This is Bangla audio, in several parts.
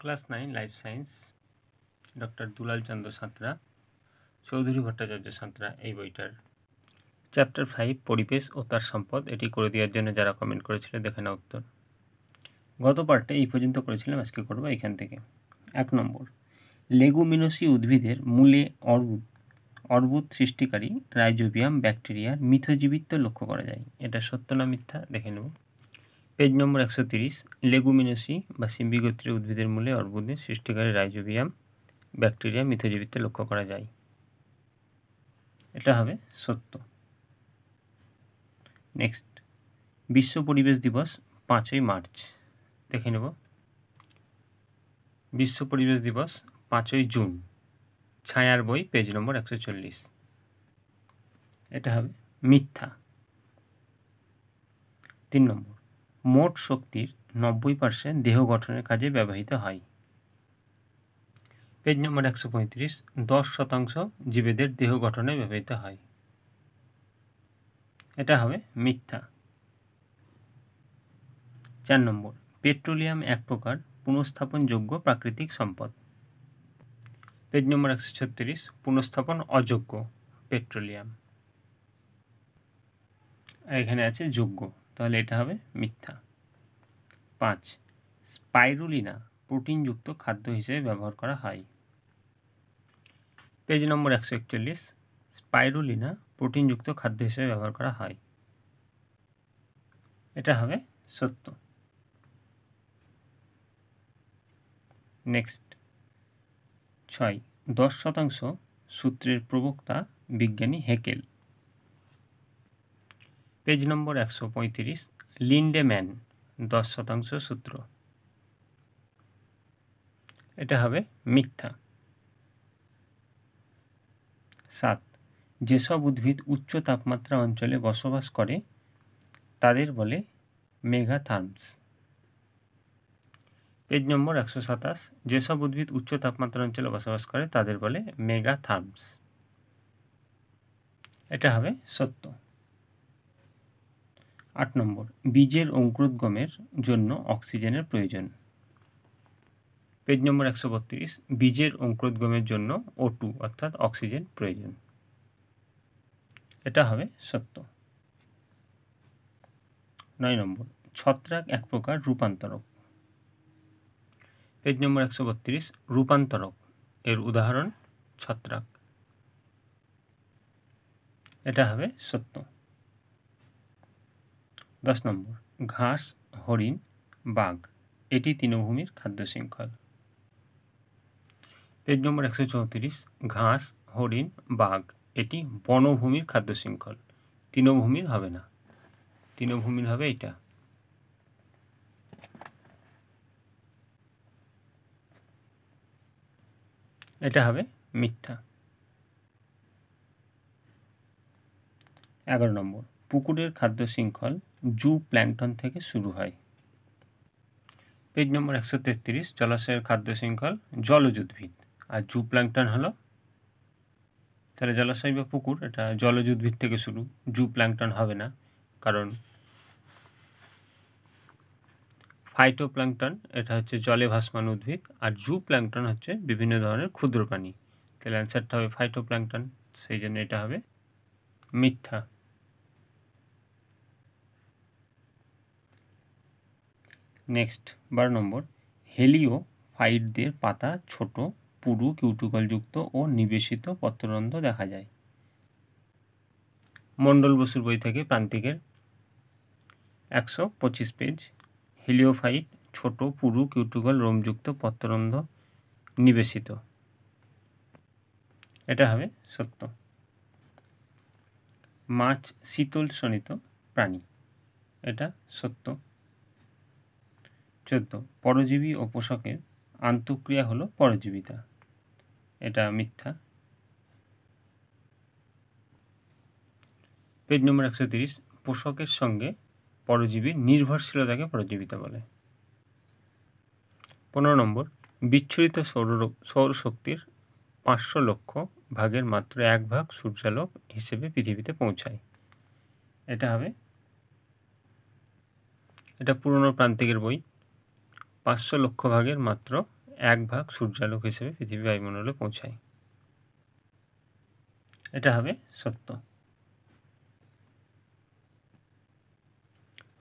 ক্লাস 9 লাইফ সায়েন্স ডক্টর দুলাল চন্দ্র সাঁতরা, চৌধুরী ভট্টাচার্য সাঁতরা এই বইটার চ্যাপ্টার 5 পরিবেশ ও তার সম্পদ এটি করে দেওয়ার জন্য যারা কমেন্ট করেছিল দেখে না উত্তর। গত পার্টে এই পর্যন্ত করেছিলাম, আজকে করবো এখান থেকে। 1 নম্বর, লেগুমিনোসি উদ্ভিদের মূলে অর্বুদ সৃষ্টিকারী রাইজোবিয়াম ব্যাকটেরিয়ার মিথজীবিত্ব লক্ষ্য করা যায়। এটা সত্য না মিথ্যা দেখে নেব। পেজ নম্বর 130, লেগুমিনোসি বা সিম্বি গোত্রের উদ্ভিদের মূলে অর্বুদের সৃষ্টিকারী রাইজোবিয়াম ব্যাকটেরিয়া মিথজীবিত্ব লক্ষ্য করা যায়। এটা হবে সত্য। নেক্সট, বিশ্ব পরিবেশ দিবস 5ই মার্চ দেখে নেব। বিশ্ব পরিবেশ দিবস 5ই জুন, ছায়ার বই পেজ নম্বর 140। এটা হবে মিথ্যা। 3 নম্বর, মোট শক্তির 90% দেহ গঠনের কাজে ব্যবহৃত হয়। পেজ নম্বর 135, 10% জীবেদের দেহ গঠনে ব্যবহৃত হয়। এটা হবে মিথ্যা। 4 নম্বর, পেট্রোলিয়াম এক প্রকার পুনঃস্থাপনযোগ্য প্রাকৃতিক সম্পদ। পেজ নম্বর 136, পুনঃস্থাপন অযোগ্য পেট্রোলিয়াম, এখানে আছে যোগ্য, তাহলে এটা হবে মিথ্যা। 5, স্পাইরুলিনা প্রোটিনযুক্ত খাদ্য হিসেবে ব্যবহার করা হয়। পেজ নম্বর 141, স্পাইরুলিনা প্রোটিনযুক্ত খাদ্য হিসেবে ব্যবহার করা হয়। এটা হবে সত্য। নেক্সট, 6, 10% সূত্রের প্রবক্তা বিজ্ঞানী হেকেল। পেজ নম্বর 135, লিন্ডেম্যান 10% সূত্র। এটা হবে মিথ্যা। 7, যেসব উদ্ভিদ উচ্চ তাপমাত্রা অঞ্চলে বসবাস করে তাদের বলে মেগাথার্মস। পেজ নম্বর 127, যেসব উদ্ভিদ উচ্চ তাপমাত্রা অঞ্চলে বসবাস করে তাদের বলে মেগাথার্মস। এটা হবে সত্য। 8 নম্বর, বীজের অঙ্কুরোদ্গমের জন্য অক্সিজেনের প্রয়োজন। পেজ নম্বর 132, বীজের অঙ্কুরোদ্গমের জন্য O2 অর্থাৎ অক্সিজেন প্রয়োজন। এটা হবে সত্য। 9 নম্বর, ছত্রাক এক প্রকার রূপান্তরক। পেজ নম্বর 132, রূপান্তরক এর উদাহরণ ছত্রাক। এটা হবে সত্য। 10 নম্বর, ঘাস, হরিণ, বাঘ এটি তৃণভূমির খাদ্য শৃঙ্খল। পেজ নম্বর 134, ঘাস, হরিণ, বাঘ এটি বনভূমির খাদ্য শৃঙ্খল, তৃণভূমির হবে না, তৃণভূমির হবে এটা। এটা হবে মিথ্যা। 11 নম্বর, পুকুরের খাদ্য শৃঙ্খল জু প্ল্যাঙ্কটন থেকে শুরু হয়। পেজ নম্বর 133, জলাশয়ের খাদ্য শৃঙ্খল জলজ উদ্ভিদ, আর জু প্ল্যাঙ্কটন হলো, তাহলে জলাশয় বা পুকুর এটা জলজ উদ্ভিদ থেকে শুরু, জু প্ল্যাঙ্কটন হবে না, কারণ ফাইটোপ্ল্যাঙ্কটন এটা হচ্ছে জলে ভাসমান উদ্ভিদ, আর জু প্ল্যাঙ্কটন হচ্ছে বিভিন্ন ধরনের ক্ষুদ্র প্রাণী, তাহলে অ্যান্সারটা হবে ফাইটোপ্ল্যাঙ্কটন, সেই জন্য এটা হবে মিথ্যা। নেক্সট 12 নম্বর, হেলিওফাইটদের পাতা ছোট, পুরু কিউটিকলযুক্ত ও নিবেশিত পত্ররন্ধ্র দেখা যায়। মণ্ডল বসুর বই থেকে প্রান্তিকের 125 পেজ। হেলিওফাইট ছোট, পুরু কিউটিকল রোমযুক্ত পত্ররন্ধ্র নিবেশিত। এটা হবে সত্য। মাছ শীতল শোণিত প্রাণী, এটা সত্য। 14, পরজীবী ও পোষকের আন্তঃক্রিয়া হলো পরজীবিতা, এটা মিথ্যা। পেজ নম্বর 130, পোষকের সঙ্গে পরজীবীর নির্ভরশীলতাকে পরজীবিতা বলে। 15 নম্বর, বিচ্ছুরিত সৌরশক্তির 500 লক্ষ ভাগের মাত্র 1 ভাগ সূর্যালোক হিসেবে পৃথিবীতে পৌঁছায়। এটা হবে, এটা পুরনো প্রান্তিকের বই, 500 লক্ষ ভাগের মাত্র 1/2 সূর্যালোক হিসেবে পৃথিবী বায়ুমণ্ডলে পৌঁছায়। এটা হবে সত্য।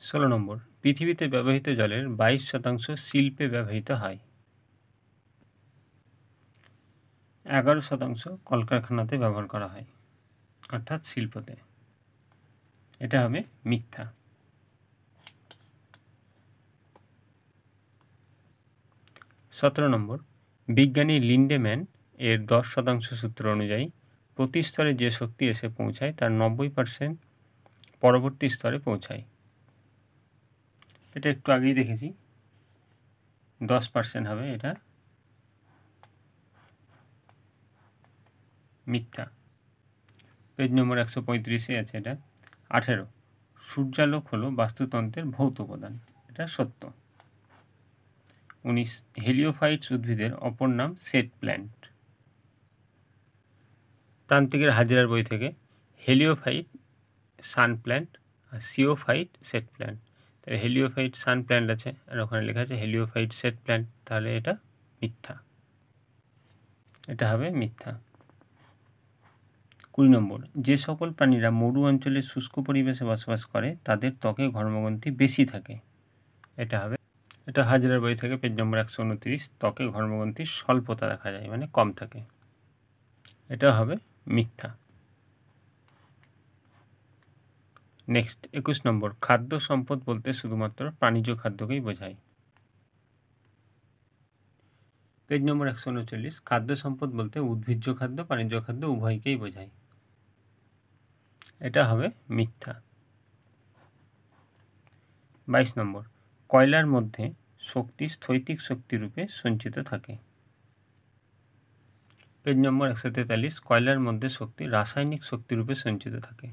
16 নম্বর, পৃথিবীতে ব্যবহৃত জলের 22% শিল্পে ব্যবহৃত হয়। 11% কলকারখানাতে ব্যবহার করা হয়, অর্থাৎ শিল্পতে। এটা হবে মিথ্যা। 17 নম্বর, বিজ্ঞানী লিন্ডেম্যান এর 10% সূত্র অনুযায়ী প্রতি স্তরে যে শক্তি এসে পৌঁছায় তার 90% পরবর্তী স্তরে পৌঁছায়। এটা একটু আগেই দেখেছি, 10% হবে, এটা মিথ্যা। পেজ নম্বর 135-এ আছে এটা। 18, সূর্যালোক হলো বাস্তুতন্ত্রের ভৌত উপাদান। এটা সত্য। 19, হেলিওফাইটস উদ্ভিদের অপর নাম সেট প্ল্যান্ট। প্রান্তিকের হাজিরার বই থেকে হেলিওফাইট সান প্ল্যান্ট আর সিওফাইট সেট প্ল্যান্ট। তাহলে হেলিওফাইট সান প্ল্যান্ট আছে আর ওখানে লেখা আছে হেলিওফাইট সেট প্ল্যান্ট, তাহলে এটা মিথ্যা। এটা হবে মিথ্যা। 20 নম্বর, যে সকল প্রাণীরা মরু অঞ্চলে শুষ্ক পরিবেশে বসবাস করে তাদের ত্বকে ঘর্মগ্রন্থি বেশি থাকে। এটা হবে, এটা হাজিরার বই থেকে পেজ নম্বর 129, ত্বকে ঘর্মগ্রন্থির স্বল্পতা দেখা যায়, মানে কম থাকে। এটা হবে মিথ্যা। নেক্সট 21 নম্বর, খাদ্য সম্পদ বলতে শুধুমাত্র প্রাণীজ খাদ্যকেই বোঝায়। পেজ নম্বর 139, খাদ্য সম্পদ বলতে উদ্ভিজ্জ খাদ্য প্রাণীজ খাদ্য উভয়কেই বোঝায়। এটা হবে মিথ্যা। 22 নম্বর, কয়লার মধ্যে শক্তি স্থৈতিক শক্তি রূপে সঞ্চিত থাকে। পেজ নম্বর 143, কয়লার মধ্যে শক্তি রাসায়নিক শক্তি রূপে সঞ্চিত থাকে।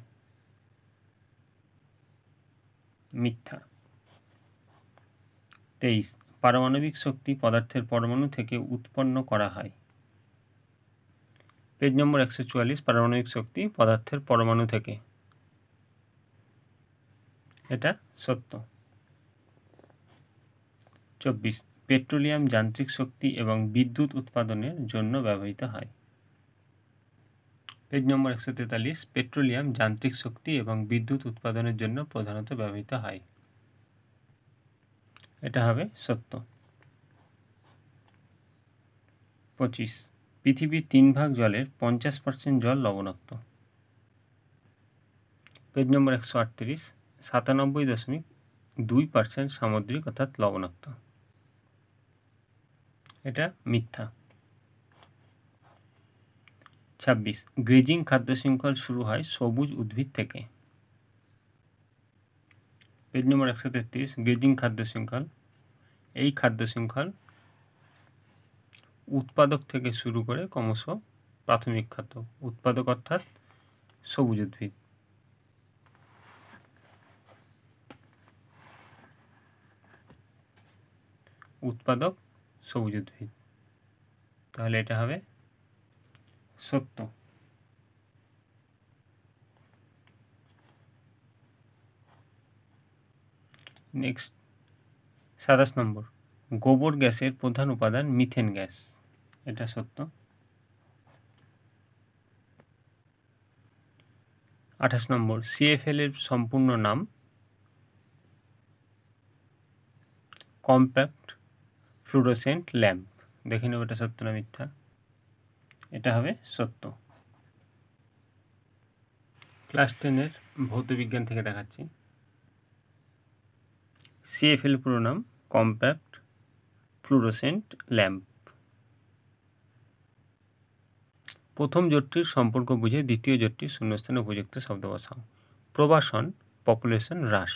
মিথ্যা। 23, পারমাণবিক শক্তি পদার্থের পরমাণু থেকে উৎপন্ন করা হয়। পেজ নম্বর 144, পারমাণবিক শক্তি পদার্থের পরমাণু থেকে। এটা সত্য। 24, পেট্রোলিয়াম যান্ত্রিক শক্তি এবং বিদ্যুৎ উৎপাদনের জন্য ব্যবহৃত হয়। পেজ নম্বর 143, পেট্রোলিয়াম যান্ত্রিক শক্তি এবং বিদ্যুৎ উৎপাদনের জন্য প্রধানত ব্যবহৃত হয়। এটা হবে সত্য। 25, পৃথিবীর 3 ভাগ জলের 50% জল লবণাক্ত। পেজ নম্বর 138, 97.2% সামুদ্রিক অর্থাৎ লবণাক্ত। এটা মিথ্যা। 26, গ্রেজিং খাদ্য শৃঙ্খল শুরু হয় সবুজ উদ্ভিদ থেকে। পেজ নম্বর 133, গ্রেজিং খাদ্য শৃঙ্খল, এই খাদ্য শৃঙ্খল উৎপাদক থেকে শুরু করে ক্রমশ প্রাথমিক খাদ্য, উৎপাদক অর্থাৎ সবুজ উদ্ভিদ। উৎপাদক সবুজ উদ্ভিদ, তাহলে এটা হবে সত্য। নেক্সট 27 নম্বর, গোবর গ্যাসের প্রধান উপাদান মিথেন গ্যাস। এটা সত্য। 28 নম্বর, CFL এর সম্পূর্ণ নাম কম্প্যাক্ট ফ্লুরোসেন্ট ল্যাম্প। দেখে নেব এটা সত্য না মিথ্যা। এটা হবে সত্য। ক্লাস 10-এর ভৌতবিজ্ঞান থেকে দেখাচ্ছি। CFL পুরো নাম কম্প্যাক্ট ফ্লুরোসেন্ট ল্যাম্প। প্রথম জোটটির সম্পর্ক বুঝে দ্বিতীয় জোটটির শূন্যস্থানে উপযুক্ত শব্দ বসাও। প্রবাসন পপুলেশন হ্রাস,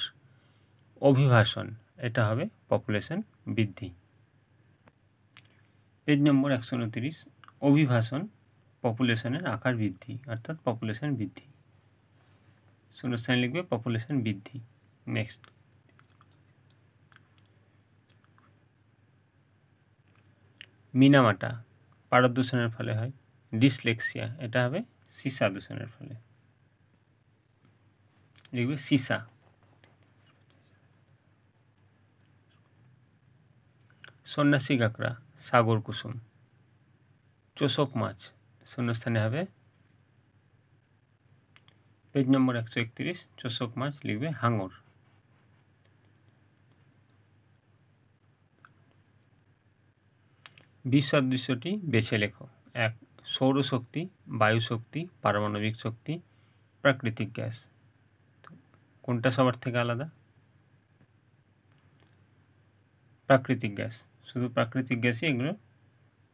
অভিবাসন এটা হবে পপুলেশন বৃদ্ধি। পেজ নম্বর 129, অভিবাসন পপুলেশনের আকার বৃদ্ধি অর্থাৎ পপুলেশন বৃদ্ধি, শূন্যস্থানে লিখবে পপুলেশন বৃদ্ধি। নেক্সট, মিনামাটা পারদ দূষণের ফলে হয়। ডিসলেক্সিয়া এটা হবে সীসা দূষণের ফলে, লিখবে সীসা। সন্ন্যাসী কাঁকড়া সাগর কুসুম। চোষক মাছ শূন্যস্থানে হবে পেজ নম্বর 131 চোষক মাছ লিখবে হাঙর। বিসদৃশ্যটি বেছে লেখো। 1 সৌরশক্তি, বায়ুশক্তি, পারমাণবিক শক্তি, প্রাকৃতিক গ্যাস। কোনটা সবার থেকে আলাদা? প্রাকৃতিক গ্যাস। শুধু প্রাকৃতিক গ্যাসই এগুলো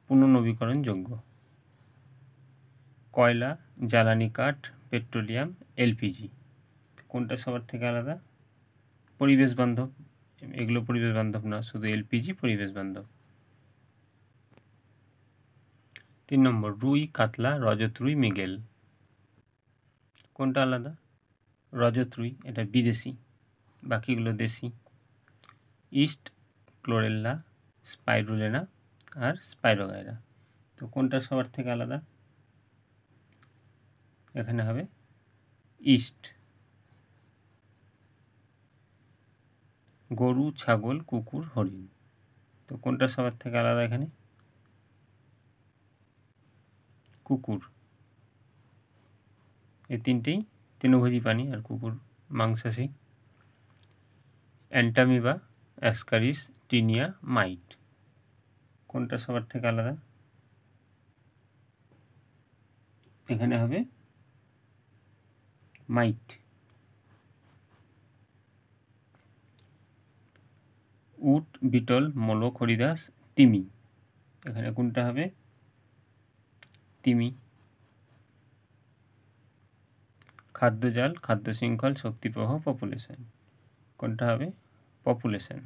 পুনর্নবীকরণযোগ্য। কয়লা, জ্বালানি কাঠ, পেট্রোলিয়াম, এলপিজি। কোনটা সবার থেকে আলাদা? পরিবেশ বান্ধব। এগুলো পরিবেশ বান্ধব না, শুধু এলপিজি পরিবেশ বান্ধব। 3 নম্বর রুই, কাতলা, রজত রুই, মৃগেল। কোনটা আলাদা? রজত রুই, এটা বিদেশি, বাকিগুলো দেশি। ইস্ট, ক্লোরেল্লা, স্পাইরুলেনা আর স্পাইরোগাইরা। তো কোনটা সবার থেকে আলাদা? এখানে হবে ইস্ট। গরু, ছাগল, কুকুর, হরিণ। তো কোনটা সবার থেকে আলাদা এখানে? কুকুর। এই তিনটেই তৃণভোজী প্রাণী আর কুকুর মাংসাশী। অ্যান্টামিবা, অ্যাসকারিস, টিনিয়া, মাইট। কোনটা সবার থেকে আলাদা? এখানে হবে মাইট। উট, বিটল, মোলক, হরিদাস, তিমি। এখানে কোনটা হবে? তিমি। খাদ্যজাল, খাদ্য শৃঙ্খল, শক্তিপ্রবাহ, পপুলেশন। কোনটা হবে? পপুলেশন।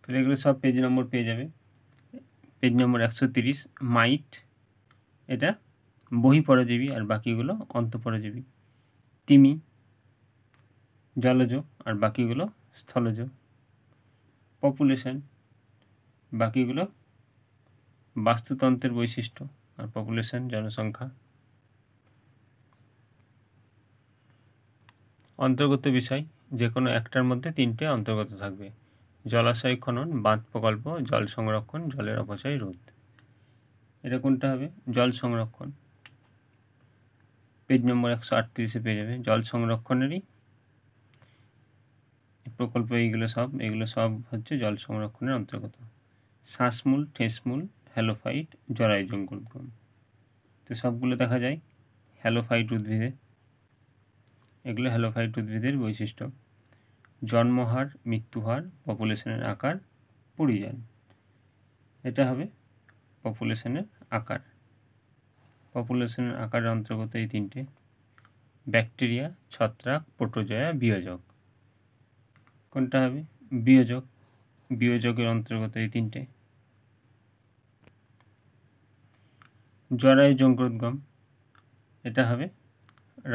তাহলে এগুলো সব পেজ নম্বর পেয়ে যাবে। পেজ নম্বর 130 মাইট, এটা বহিঃপরজীবী আর বাকিগুলো অন্তঃপরজীবী। তিমি জলজ আর বাকিগুলো স্থলজ। পপুলেশন, বাকিগুলো বাস্তুতন্ত্রের বৈশিষ্ট্য আর পপুলেশন জনসংখ্যা। অন্তর্গত বিষয় যে কোনো একটার মধ্যে 3টে অন্তর্গত থাকবে। জলাশয় খনন, বাঁধ প্রকল্প, জল সংরক্ষণ, জলের অপচয় রোধ। এটা কোনটা হবে? জল সংরক্ষণ। পেজ নম্বর 138 পেয়ে যাবে। জল সংরক্ষণেরই প্রকল্প এগুলো সব হচ্ছে জল সংরক্ষণের অন্তর্গত। শ্বাসমূল, ঠেসমূল, হ্যালোফাইট, জরায়ু জঙ্গলগম। তো সবগুলো দেখা যায় হ্যালোফাইট উদ্ভিদে। এগুলো হ্যালোফাইট উদ্ভিদের বৈশিষ্ট্য। জন্মহার, মৃত্যুহার, পপুলেশনের আকার, পরিযান। এটা হবে পপুলেশনের আকার। পপুলেশনের আকারের অন্তর্গত এই 3টে। ব্যাকটেরিয়া, ছত্রাক, প্রোটোজোয়া, বিয়োজক। কোনটা হবে? বিয়োজক। বিয়োজকের অন্তর্গত এই 3টে। জরায়ু জঙ্গলোদ্গম, এটা হবে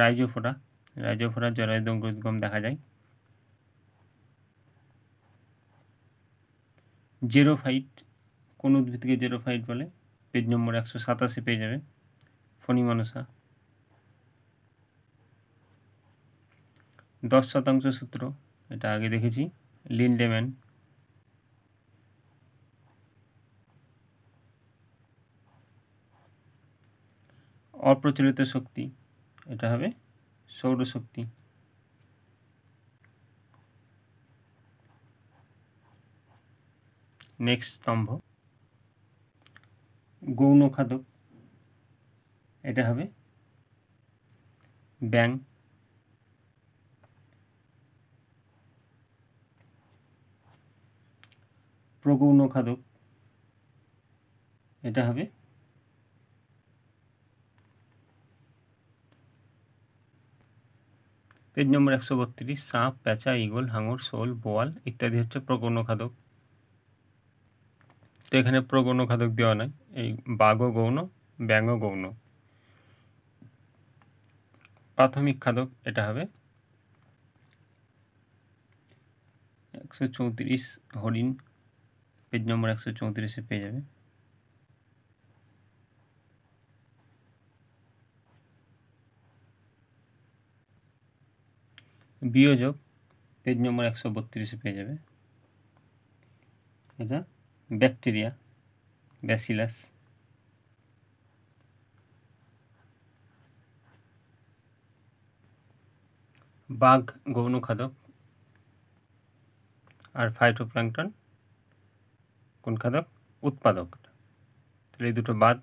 রাইজোফোরা। রাইজোফোরার জরায়ু জঙ্গলোদ্গম দেখা যায়। জেরোফাইট, কোন উদ্ভিদকে জেরোফাইট বলে? পেজ নম্বর 187 পেয়ে যাবে। ফণিমনসা। 10% সূত্র, এটা আগে দেখেছি, লিন্ডেম্যান। অপ্রচলিত শক্তি, এটা হবে সৌরশক্তি। নেক্সট স্তম্ভ গৌণ খাদক, এটা হবে ব্যাং। প্রগৌণ খাদক, এটা হবে পেজ নম্বর 132 সাপ, পেঁচা, ঈগল, হাঙর, শোল, বোয়াল ইত্যাদি হচ্ছে প্রগৌণ খাদক। তো এখানে প্রগৌণ খাদক দেওয়া নাই, এই বাঘও গৌণ, ব্যাঙও গৌণ। প্রাথমিক খাদক, এটা হবে 134 হরিণ। পেজ নম্বর 134 পেয়ে যাবে। বিয়োজক, পেজ নম্বর 132 পেয়ে যাবে। এটা ব্যাকটেরিয়া, ব্যাসিলাস। বাঘ গৌণ খাদক, আর ফাইটোপ্ল্যাঙ্কটন কোন খাদক? উৎপাদক। তাহলে এই দুটো বাদ।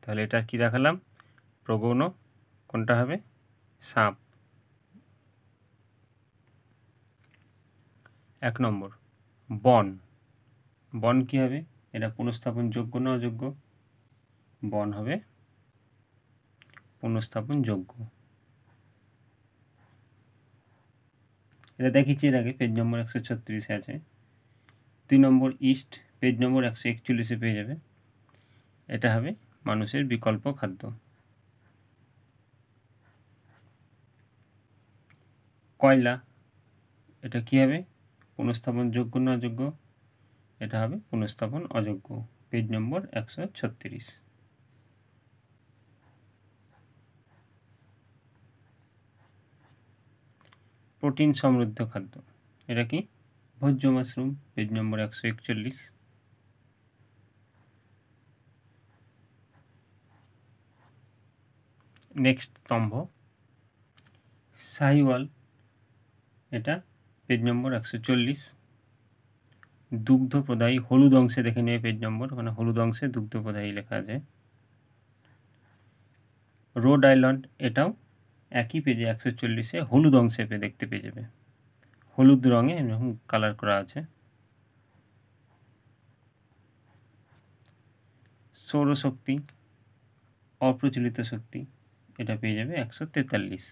তাহলে এটা কি দেখালাম? প্রগৌণ। কোনটা হবে? সাপ। 1 নম্বর বন। বন কি হবে? এটা পুনঃস্থাপন যোগ্য না অযোগ্য? বন হবে পুনঃস্থাপন যোগ্য। এটা দেখিয়েছি এর আগে, পেজ নম্বর 136-এ আছে। 2 নম্বর ইস্ট, পেজ নম্বর 141-এ পেয়ে যাবে। এটা হবে মানুষের বিকল্প খাদ্য। কয়লা, এটা কি হবে? পুনঃস্থাপন যোগ্য না অযোগ্য? এটা হবে পুনঃস্থাপন অযোগ্য, পেজ নম্বর 136। প্রোটিন সমৃদ্ধ খাদ্য, এটা কি? ভোজ্য মাশরুম, পেজ নম্বর 141। নেক্সট স্তম্ভ শাহিওয়াল, এটা পেজ নম্বর 140। দুগ্ধ প্রদায়ী, হলুদ অংশে দেখে নেবে পেজ নম্বর, ওখানে হলুদ অংশে দুগ্ধ প্রদায়ী লেখা আছে। রোড আইল্যান্ড, এটাও একই পেজে 140-এ হলুদ অংশে দেখতে পেয়ে যাবে, হলুদ রঙে এরকম কালার করা আছে। সৌরশক্তি, অপ্রচলিত শক্তি, এটা পেয়ে যাবে 143।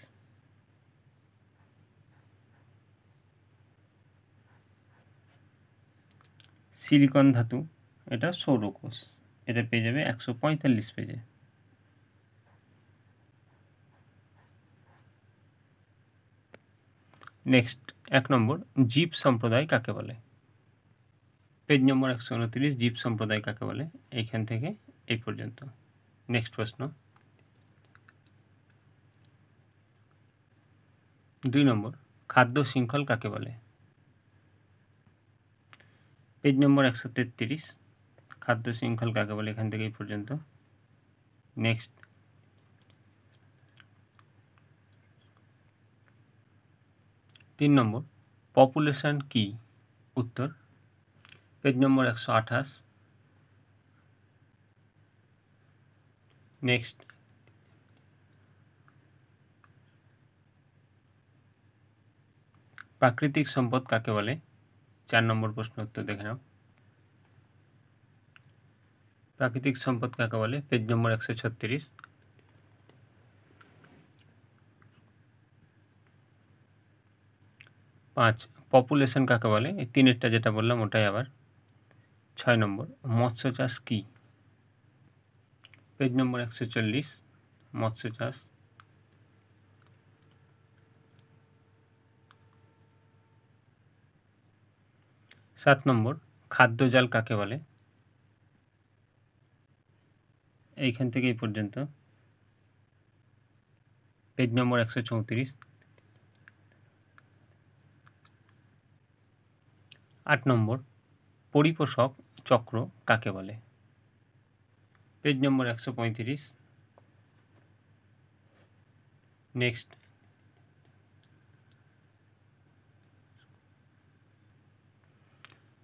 সিলিকন ধাতু, এটা সৌরকোষ, এটা পেয়ে যাবে 145 পেজে। নেক্সট 1 নম্বর জীব সম্প্রদায় কাকে বলে? পেজ নম্বর 129, জীব সম্প্রদায় কাকে বলে? এইখান থেকে এই পর্যন্ত। নেক্সট প্রশ্ন 2 নম্বর খাদ্য শৃঙ্খল কাকে বলে? পেজ নম্বর 133, খাদ্য শৃঙ্খল কাকে বলে, এখান থেকে এই পর্যন্ত। নেক্সট 3 নম্বর পপুলেশন কি? উত্তর পেজ নম্বর 128। নেক্সট প্রাকৃতিক সম্পদ কাকে বলে? 4 নম্বর প্রশ্ন উত্তর দেখে নাও। প্রাকৃতিক সম্পদ কাকে বলে? পেজ নম্বর 136। 5 পপুলেশন কাকে বলে? এই তিনেরটা যেটা বললাম ওটাই আবার। 6 নম্বর মৎস্য চাষ কি? পেজ নম্বর 140, মৎস্য চাষ। 7 নম্বর খাদ্যজাল কাকে বলে? এইখান থেকে এই পর্যন্ত, পেজ নম্বর 134। 8 নম্বর পরিপোষক চক্র কাকে বলে? পেজ নম্বর 135। নেক্সট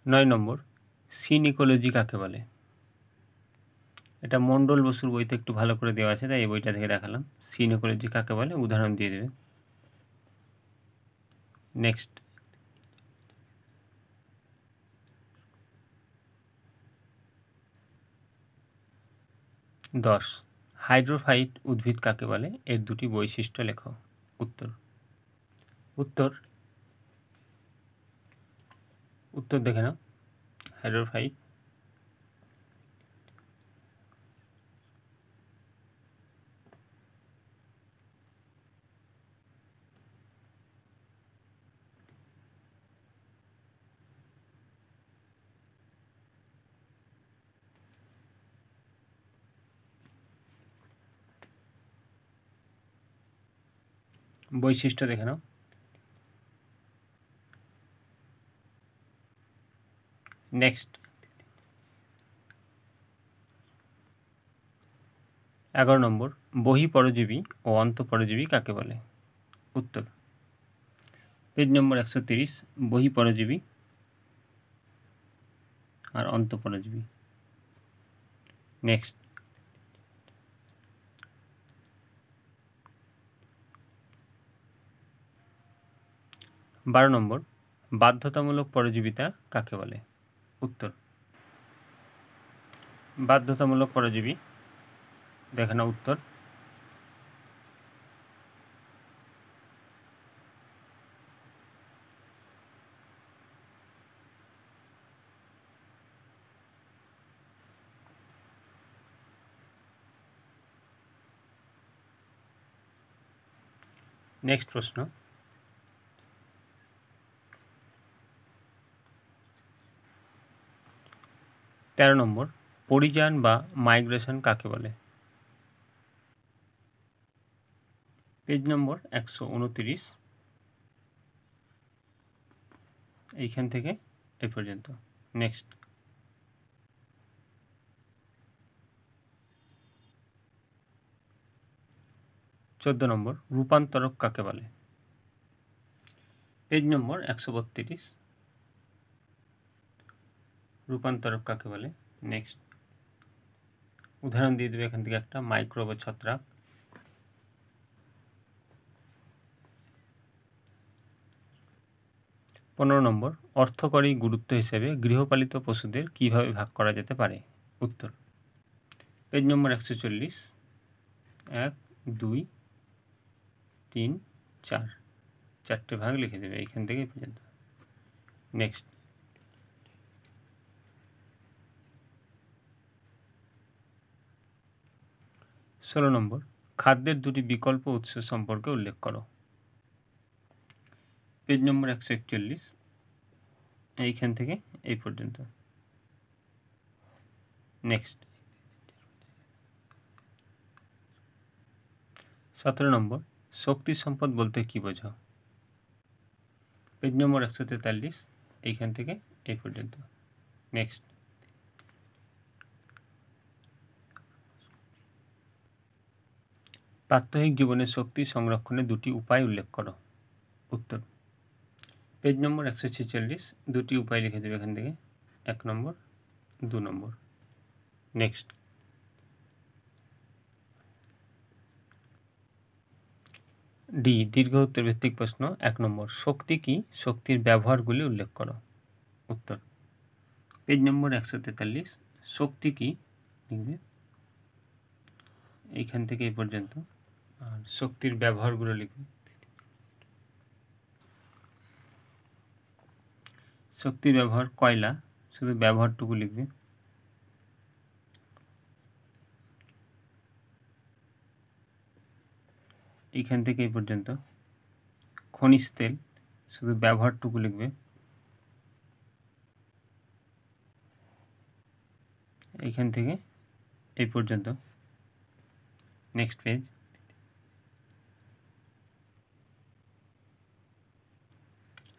9 নম্বর সিন ইকোলজি কাকে বলে? এটা মন্ডল বসুর বইতে একটু ভালো করে দেওয়া আছে, তাই এই বইটা থেকে দেখালাম। সিন ইকোলজি কাকে বলে উদাহরণ দিয়ে দেবে। নেক্সট 10 হাইড্রোফাইট উদ্ভিদ কাকে বলে? এর দুটি বৈশিষ্ট্য লেখো। উত্তর দেখে নাও। হাইড্রোফাইট বৈশিষ্ট্য দেখে নাও। নেক্সট 11 নম্বর, বহিঃপরজীবী ও অন্তঃপরজীবী কাকে বলে? উত্তর পেজ নম্বর 130, বহিঃপরজীবী আর অন্তঃপরজীবী। নেক্সট 12 নম্বর, বাধ্যতামূলক পরজীবিতা কাকে বলে? উত্তর বাধ্যতামূলক পরজীবী। দেখে নাও উত্তর। নেক্সট প্রশ্ন, 13 নম্বর, পরিযান বা মাইগ্রেশন কাকে বলে? পেজ নম্বর 129, এইখান থেকে এই পর্যন্ত। নেক্সট 14 নম্বর, রূপান্তরক কাকে বলে? পেজ নম্বর 132, রূপান্তরক কাকে বলে? নেক্সট উদাহরণ দিয়ে দেবে এখান থেকে একটা, মাইক্রোব বা ছত্রাক। 15 নম্বর, অর্থকরী গুরুত্ব হিসেবে গৃহপালিত পশুদের কিভাবে ভাগ করা যেতে পারে? উত্তর পেজ নম্বর 140, 1, 2, 3, 4, চারটে ভাগ লিখে দেবে এইখান থেকে এই পর্যন্ত। নেক্সট 16 নম্বর, খাদ্যের দুটি বিকল্প উৎস সম্পর্কে উল্লেখ করো। পেজ নম্বর 141, এইখান থেকে এই পর্যন্ত। নেক্সট 17 নম্বর, শক্তি সম্পদ বলতে কি বোঝো? পেজ নম্বর 143, এইখান থেকে এই পর্যন্ত। নেক্সট প্রাত্যহিক জীবনে শক্তি সংরক্ষণের দুটি উপায় উল্লেখ করো। উত্তর পেজ নম্বর 146, দুটি উপায় লিখে দেবে এখান থেকে, 1 নম্বর, 2 নম্বর। নেক্সট ডি, দীর্ঘ উত্তর ভিত্তিক প্রশ্ন। 1 নম্বর, শক্তি কি? শক্তির ব্যবহারগুলি উল্লেখ করো। উত্তর পেজ নম্বর 143, শক্তি কি লিখবে এইখান থেকে এই পর্যন্ত, আর শক্তির ব্যবহারগুলো লিখবে। শক্তির ব্যবহার কয়লা, শুধু ব্যবহারটুকু লিখবে। এইখান থেকে এই পর্যন্ত। খনিজ তেল, শুধু ব্যবহারটুকু লিখবে। এইখান থেকে এই পর্যন্ত। নেক্সট পেজ,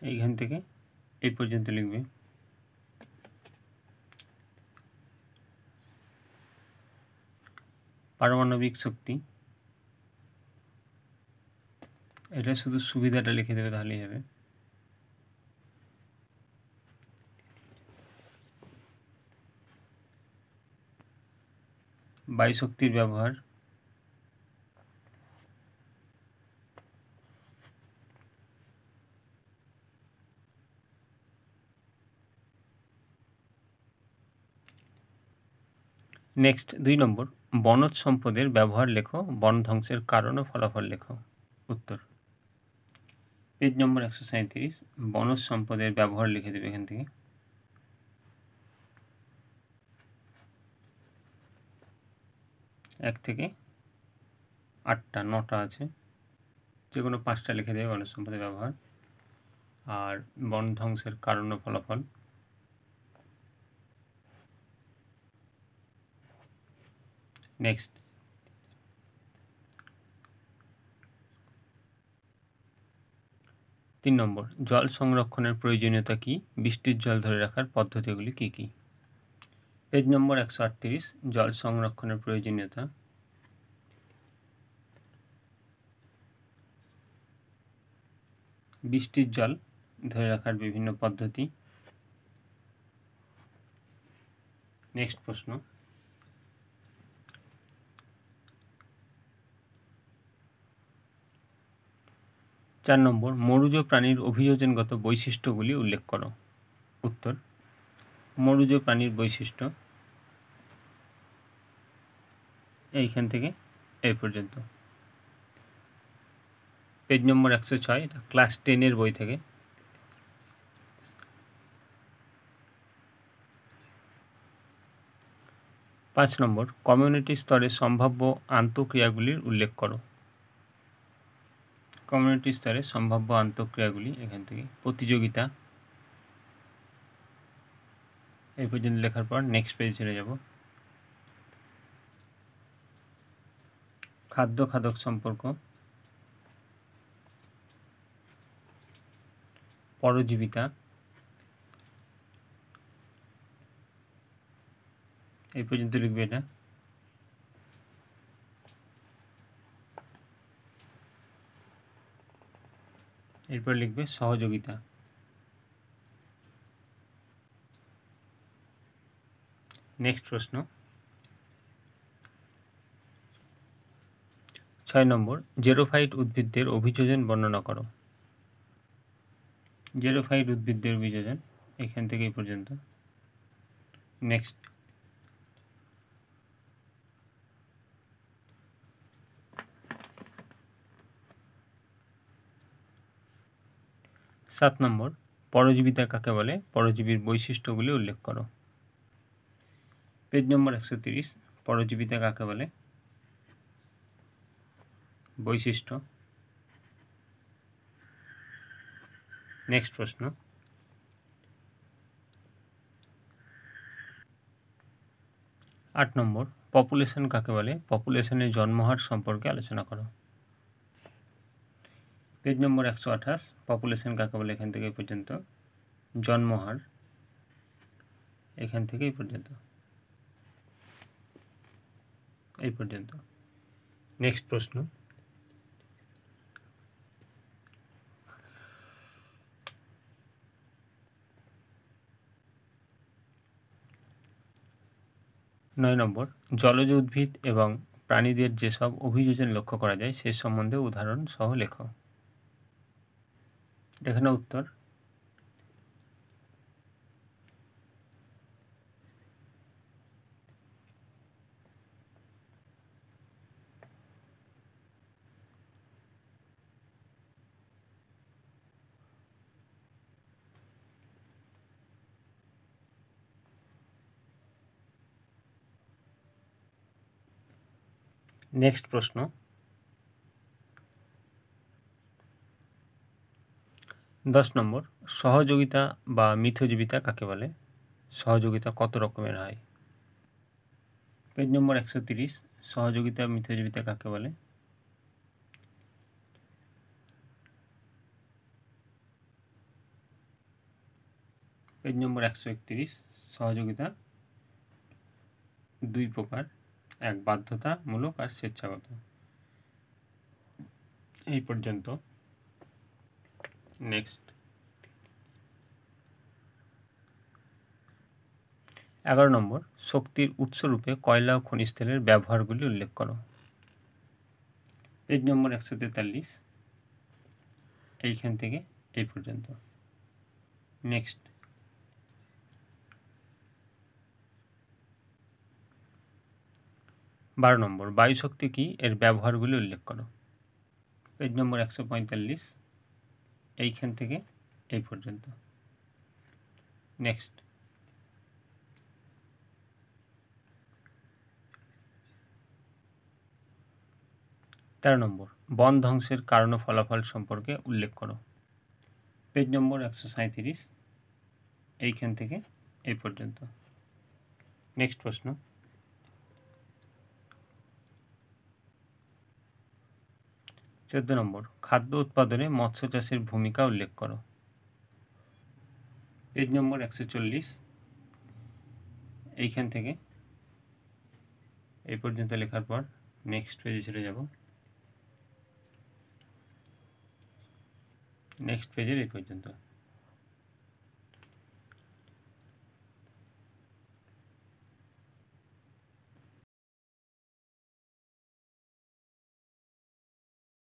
এইখান থেকে এই পর্যন্ত লিখবে। পারমাণবিক শক্তি, এটা শুধু সুবিধাটা লিখে দেবে তাহলেই হবে। বায়ুশক্তির ব্যবহার, নেক্সট 2 নম্বর, বনজ সম্পদের ব্যবহার লেখো, বন ধ্বংসের কারণ ও ফলাফল লেখো। উত্তর পেজ নম্বর 137, বনজ সম্পদের ব্যবহার লিখে দেবে এখান থেকে। এক থেকে 8টা 9টা আছে, যে কোনো 5টা লিখে দেবে বনজ সম্পদের ব্যবহার। আর বন ধ্বংসের কারণ ও ফলাফল। নেক্সট 3 নম্বর, জল সংরক্ষণের প্রয়োজনীয়তা কী? বৃষ্টির জল ধরে রাখার পদ্ধতিগুলি কী কী? পেজ নম্বর 138, জল সংরক্ষণের প্রয়োজনীয়তা। বৃষ্টির জল ধরে রাখার বিভিন্ন পদ্ধতি। নেক্সট প্রশ্ন, 4 নম্বর, মরুজ প্রাণীর অভিযোজনগত বৈশিষ্ট্যগুলি উল্লেখ করো। উত্তর, মরুজ প্রাণীর বৈশিষ্ট্য এইখান থেকে এই পর্যন্ত। পেজ নম্বর 106, ক্লাস 10 বই থেকে। 5 নম্বর, কমিউনিটি স্তরে সম্ভাব্য আন্তঃক্রিয়াগুলির উল্লেখ করো। কমিউনিটি স্তরে সম্ভাব্য আন্তঃক্রিয়াগুলি এখান থেকে প্রতিযোগিতা। এই পর্যন্ত লেখার পর নেক্সট পেজে চলে যাব। খাদ্য খাদক সম্পর্ক, পরজীবিতা, এই পর্যন্ত লিখবে এটা। এরপর লিখবে সহযোগিতা। নেক্সট প্রশ্ন, 6 নম্বর, জেরোফাইট উদ্ভিদদের অভিযোজন বর্ণনা করো। জেরোফাইট উদ্ভিদদের অভিযোজন এখান থেকে এই পর্যন্ত। নেক্সট, 7 নম্বর, পরজীবিতা কাকে বলে? পরজীবীর বৈশিষ্ট্যগুলি উল্লেখ করো। পেজ নম্বর 130, পরজীবিতা কাকে বলে? বৈশিষ্ট্য। নেক্সট প্রশ্ন, 8 নম্বর, পপুলেশন কাকে বলে? পপুলেশনের জন্মহার সম্পর্কে আলোচনা করো। পেজ নম্বর 128, পপুলেশন কাকে বলে এখান থেকে এই পর্যন্ত। জন্মহার এখান থেকে এই পর্যন্ত। নেক্সট প্রশ্ন, 9 নম্বর, জলজ উদ্ভিদ এবং প্রাণীদের যেসব অভিযোজন লক্ষ্য করা যায় সে সম্বন্ধে উদাহরণ সহ লেখো। এখানে উত্তর, নেক্সট প্রশ্ন, 10 নম্বর, সহযোগিতা বা মিথজীবিতা কাকে বলে? সহযোগিতা কত রকমের হয়? পেজ নম্বর 130, সহযোগিতা মিথজীবিতা কাকে বলে? পেজ নম্বর 131, সহযোগিতা 2 প্রকার, এক বাধ্যতামূলক আর স্বেচ্ছাগত। এই পর্যন্ত। নেক্সট, 11 নম্বর, শক্তির উৎসরূপে কয়লা ও খনিজ তেলের ব্যবহারগুলি উল্লেখ করো। পেজ নম্বর 143, এইখান থেকে এই পর্যন্ত। নেক্সট, 12 নম্বর, বায়ুশক্তি কি? এর ব্যবহারগুলি উল্লেখ করো। পেজ নম্বর 145, এইখান থেকে এই পর্যন্ত। নেক্সট, 13 নম্বর, বন ধ্বংসের কারণ ও ফলাফল সম্পর্কে উল্লেখ করো। পেজ নম্বর 137, এইখান থেকে এই পর্যন্ত। নেক্সট প্রশ্ন, 14 নম্বর, খাদ্য উৎপাদনে মৎস্য চাষের ভূমিকা উল্লেখ করো। পেজ নম্বর 140, এইখান থেকে এই পর্যন্ত লেখার পর নেক্সট পেজে চলে যাব। নেক্সট পেজের এই পর্যন্ত।